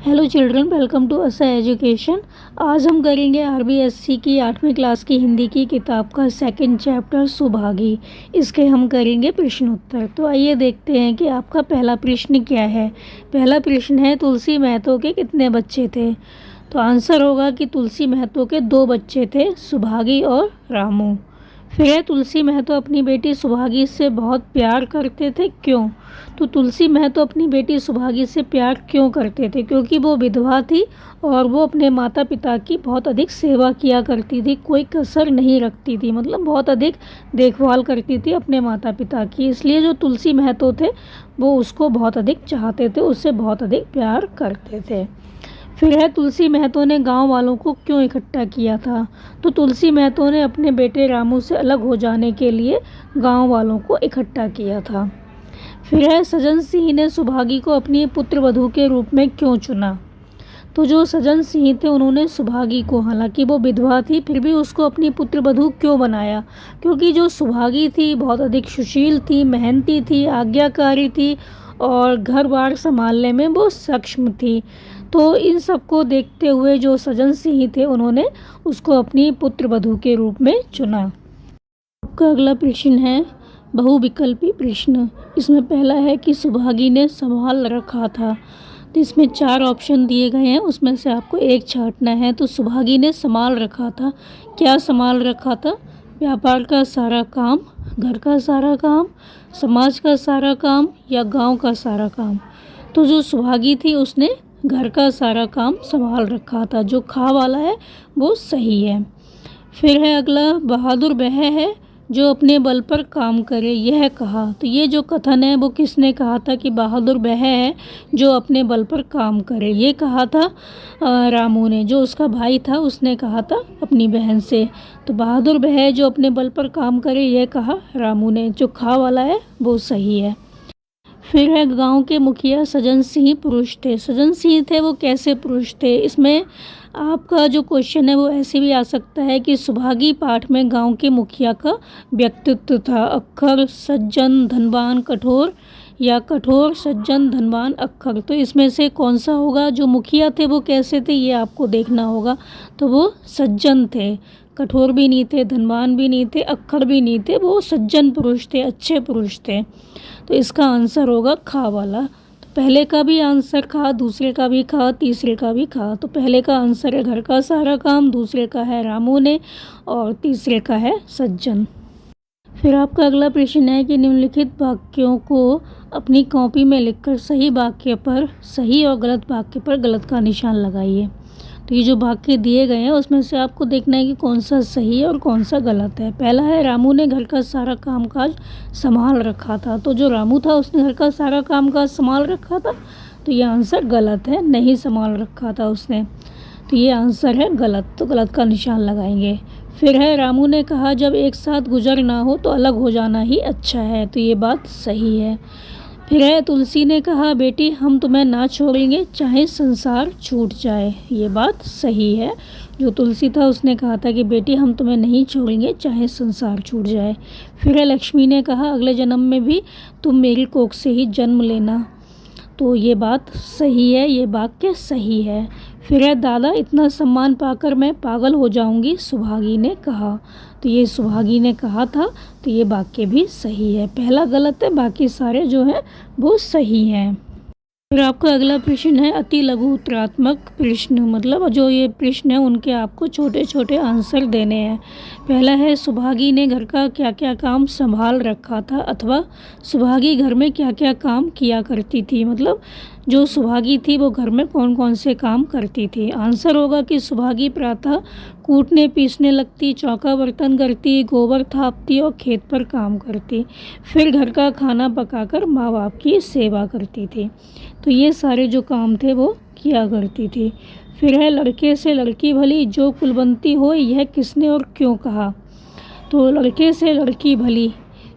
Hello children, welcome to असा education. आज हम करेंगे आरबीएससी की 8वीं क्लास की हिंदी की किताब का सेकंड चैप्टर सुभागी। इसके हम करेंगे प्रश्न उत्तर। तो आइए देखते हैं कि आपका पहला प्रश्न क्या है। पहला प्रश्न है, तुलसी महतो के कितने बच्चे थे। तो आंसर होगा कि तुलसी महतो के 2 बच्चे थे, सुभागी और रामू। फिर है, तुलसी महतो अपनी बेटी सुभागी से बहुत प्यार करते थे, क्यों। तो तुलसी महतो अपनी बेटी सुभागी से प्यार क्यों करते थे, क्योंकि वो विधवा थी और वो अपने माता पिता की बहुत अधिक सेवा किया करती थी, कोई कसर नहीं रखती थी, मतलब बहुत अधिक देखभाल करती थी अपने माता पिता की। इसलिए जो तुलसी महतो थे वो उसको बहुत अधिक चाहते थे, उससे बहुत अधिक प्यार करते थे। फिर है, तुलसी महतो ने गांव वालों को क्यों इकट्ठा किया था। तो तुलसी महतो ने अपने बेटे रामू से अलग हो जाने के लिए गांव वालों को इकट्ठा किया था। फिर है, सज्जन सिंह ने सुभागी को अपनी पुत्र वधू के रूप में क्यों चुना। तो जो सज्जन सिंह थे उन्होंने सुभागी को, हालांकि वो विधवा थी, फिर भी उसको अपनी पुत्र वधू क्यों बनाया, क्योंकि जो सुभागी थी बहुत अधिक सुशील थी, मेहनती थी, आज्ञाकारी थी और घर बार संभालने में वो सक्षम थी। तो इन सब को देखते हुए जो सज्जन सिंह थे उन्होंने उसको अपनी पुत्र वधू के रूप में चुना। आपका अगला प्रश्न है बहुविकल्पी प्रश्न। इसमें पहला है कि सुभागी ने संभाल रखा था। तो इसमें 4 ऑप्शन दिए गए हैं, उसमें से आपको एक छांटना है। तो सुभागी ने संभाल रखा था, क्या संभाल रखा था। व्यापार का सारा काम, घर का सारा काम, समाज का सारा काम या गांव का सारा काम। तो जो सुभागी थी उसने घर का सारा काम संभाल रखा था, जो खा वाला है वो सही है। फिर है अगला, बहादुर वह है जो अपने बल पर काम करे, यह कहा। तो ये जो कथन है वो किसने कहा था कि बहादुर वह है जो अपने बल पर काम करे, ये कहा था रामू ने। जो उसका भाई था उसने कहा था अपनी बहन से। तो बहादुर वह है जो अपने बल पर काम करे, यह कहा रामू ने, जो खा वाला है वो सही है। फिर है, गांव के मुखिया सज्जन सिंह पुरुष थे। सज्जन सिंह थे वो कैसे पुरुष थे। इसमें आपका जो क्वेश्चन है वो ऐसे भी आ सकता है कि सुभागी पाठ में गांव के मुखिया का व्यक्तित्व था। अक्खर, सज्जन, धनवान, कठोर या कठोर, सज्जन, धनवान, अक्खर। तो इसमें से कौन सा होगा। जो मुखिया थे वो कैसे थे ये आपको देखना होगा। तो वो सज्जन थे, कठोर भी नहीं थे, धनवान भी नहीं थे, अक्खर भी नहीं थे, वो सज्जन पुरुष थे, अच्छे पुरुष थे। तो इसका आंसर होगा खा वाला। तो पहले का भी आंसर खा, दूसरे का भी खा, तीसरे का भी खा। तो पहले का आंसर है घर का सारा काम, दूसरे का है रामू ने और तीसरे का है सज्जन। फिर आपका अगला प्रश्न है कि निम्नलिखित वाक्यों को अपनी कॉपी में लिखकर सही वाक्य पर सही और गलत वाक्य पर गलत का निशान लगाइए। तो ये जो वाक्य दिए गए हैं उसमें से आपको देखना है कि कौन सा सही है और कौन सा गलत है। पहला है, रामू ने घर का सारा कामकाज संभाल रखा था। तो जो रामू था उसने घर का सारा कामकाज संभाल रखा था, तो ये आंसर गलत है, नहीं संभाल रखा था उसने। तो ये आंसर है गलत, तो गलत का निशान लगाएंगे। फिर है, रामू ने कहा जब एक साथ गुजर ना हो तो अलग हो जाना ही अच्छा है। तो ये बात सही है। फिर है, तुलसी ने कहा बेटी हम तुम्हें ना छोड़ेंगे चाहे संसार छूट जाए, ये बात सही है। जो तुलसी था उसने कहा था कि बेटी हम तुम्हें नहीं छोड़ेंगे चाहे संसार छूट जाए। फिर है, लक्ष्मी ने कहा अगले जन्म में भी तुम मेरी कोख से ही जन्म लेना। तो ये बात सही है, ये वाक्य सही है। फिर है, दादा इतना सम्मान पाकर मैं पागल हो जाऊंगी, सुभागी ने कहा। तो ये सुभागी ने कहा था, तो ये वाक्य भी सही है। पहला गलत है, बाकी सारे जो हैं वो सही हैं। फिर आपका अगला प्रश्न है अति लघु उत्तरात्मक प्रश्न, मतलब जो ये प्रश्न है उनके आपको छोटे छोटे आंसर देने हैं। पहला है, सुभागी ने घर का क्या क्या काम संभाल रखा था, अथवा सुभागी घर में क्या क्या काम किया करती थी, मतलब जो सुभागी थी वो घर में कौन कौन से काम करती थी। आंसर होगा कि सुभागी प्रातः कूटने पीसने लगती, चौका बर्तन करती, गोबर थापती और खेत पर काम करती। फिर घर का खाना पकाकर माँ बाप की सेवा करती थी। तो ये सारे जो काम थे वो किया करती थी। फिर है, लड़के से लड़की भली जो कुलवंती हो, यह किसने और क्यों कहा। तो लड़के से लड़की भली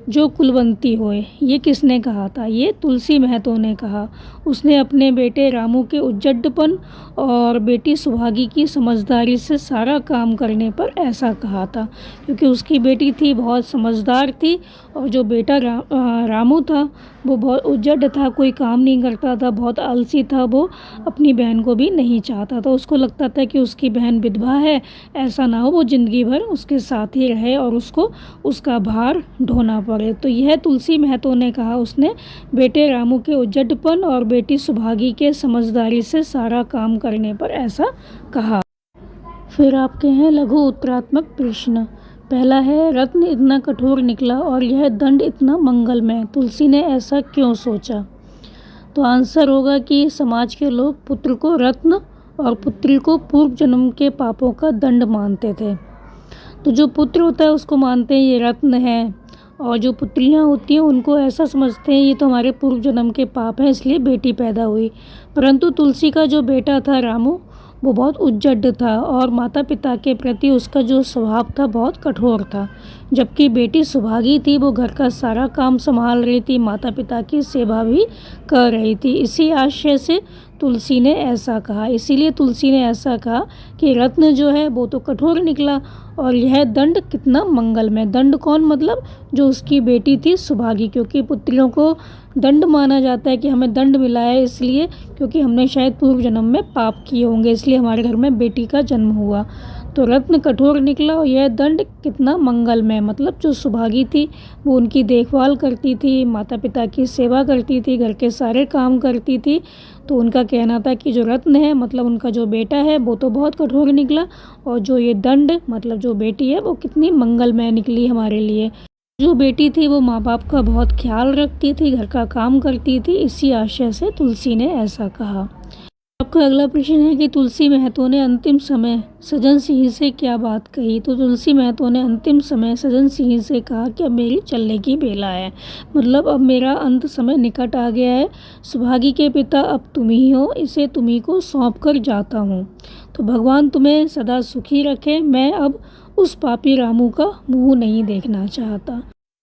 जो कुलवंती होए। ये किसने कहा था? ये तुलसी महतो ने कहा। उसने अपने बेटे रामू के उद्दंडपन और बेटी सुहागी की समझदारी से सारा काम करने पर ऐसा कहा था, क्योंकि उसकी बेटी थी बहुत समझदार थी और जो बेटा रामू था वो बहुत उद्दंड था, कोई काम नहीं करता था, बहुत आलसी था। वो अपनी बहन को भी नहीं चाहता था। उसको लगता था कि उसकी बहन विधवा है, ऐसा ना हो वो ज़िंदगी भर उसके साथ ही रहे और उसको उसका भार ढोना पड़े। तो यह तुलसी महतो ने कहा। उसने बेटे रामू के उद्दंडपन और बेटी सुभागी के समझदारी से सारा काम करने पर ऐसा कहा। फिर आपके हैं लघु उत्तरात्मक प्रश्न। पहला है, रत्न इतना कठोर निकला और यह दंड इतना मंगलमय, तुलसी ने ऐसा क्यों सोचा? तो आंसर होगा कि समाज के लोग पुत्र को रत्न और पुत्री को पूर्व जन्म के पापों का दंड मानते थे। तो जो पुत्र होता है उसको मानते हैं ये रत्न है, और जो पुत्रियां होती हैं उनको ऐसा समझते हैं ये तो हमारे पूर्व जन्म के पाप हैं, इसलिए बेटी पैदा हुई। परंतु तुलसी का जो बेटा था रामू, वो बहुत उद्दंड था और माता पिता के प्रति उसका जो स्वभाव था बहुत कठोर था। जबकि बेटी सुभागी थी, वो घर का सारा काम संभाल रही थी, माता पिता की सेवा भी कर रही थी। इसी आशय से तुलसी ने ऐसा कहा। इसीलिए तुलसी ने ऐसा कहा कि रत्न जो है वो तो कठोर निकला और यह दंड कितना मंगलमय। दंड कौन? मतलब जो उसकी बेटी थी सुभागी, क्योंकि पुत्रियों को दंड माना जाता है कि हमें दंड मिला है इसलिए क्योंकि हमने शायद पूर्व जन्म में पाप किए होंगे, इसलिए हमारे घर में बेटी का जन्म हुआ। तो रत्न कठोर निकला और यह दंड कितना मंगलमय, मतलब जो सुभागी थी वो उनकी देखभाल करती थी, माता पिता की सेवा करती थी, घर के सारे काम करती थी। तो उनका कहना था कि जो रत्न है मतलब उनका जो बेटा है वो तो बहुत कठोर निकला, और जो ये दंड मतलब जो बेटी है वो कितनी मंगलमय निकली हमारे लिए। जो बेटी थी वो माँ बाप का बहुत ख्याल रखती थी, घर का काम करती थी। इसी आशय से तुलसी ने ऐसा कहा। आपका अगला प्रश्न है कि तुलसी महतो ने अंतिम समय सज्जन सिंह से क्या बात कही? तो तुलसी महतो ने अंतिम समय सज्जन सिंह से कहा कि अब मेरी चलने की बेला है, मतलब अब मेरा अंत समय निकट आ गया है। सुभागी के पिता अब तुम ही हो, इसे तुम्ही को सौंप कर जाता हूँ। तो भगवान तुम्हें सदा सुखी रखे। मैं अब उस पापी रामू का मुँह नहीं देखना चाहता।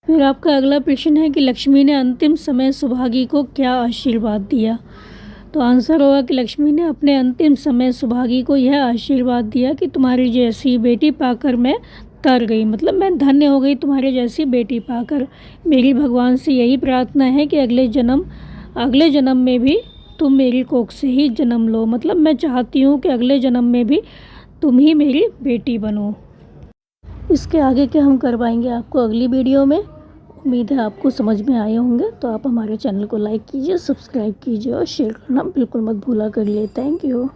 फिर आपका अगला प्रश्न है कि लक्ष्मी ने अंतिम समय सुभागी को क्या आशीर्वाद दिया? तो आंसर होगा कि लक्ष्मी ने अपने अंतिम समय सुभागी को यह आशीर्वाद दिया कि तुम्हारी जैसी बेटी पाकर मैं तर गई, मतलब मैं धन्य हो गई तुम्हारे जैसी बेटी पाकर। मेरी भगवान से यही प्रार्थना है कि अगले जन्म में भी तुम मेरी कोख से ही जन्म लो, मतलब मैं चाहती हूँ कि अगले जन्म में भी तुम ही मेरी बेटी बनो। इसके आगे के हम करवाएंगे आपको अगली वीडियो में। उम्मीद है आपको समझ में आए होंगे। तो आप हमारे चैनल को लाइक कीजिए, सब्सक्राइब कीजिए और शेयर करना बिल्कुल मत भूला करिए। Thank you.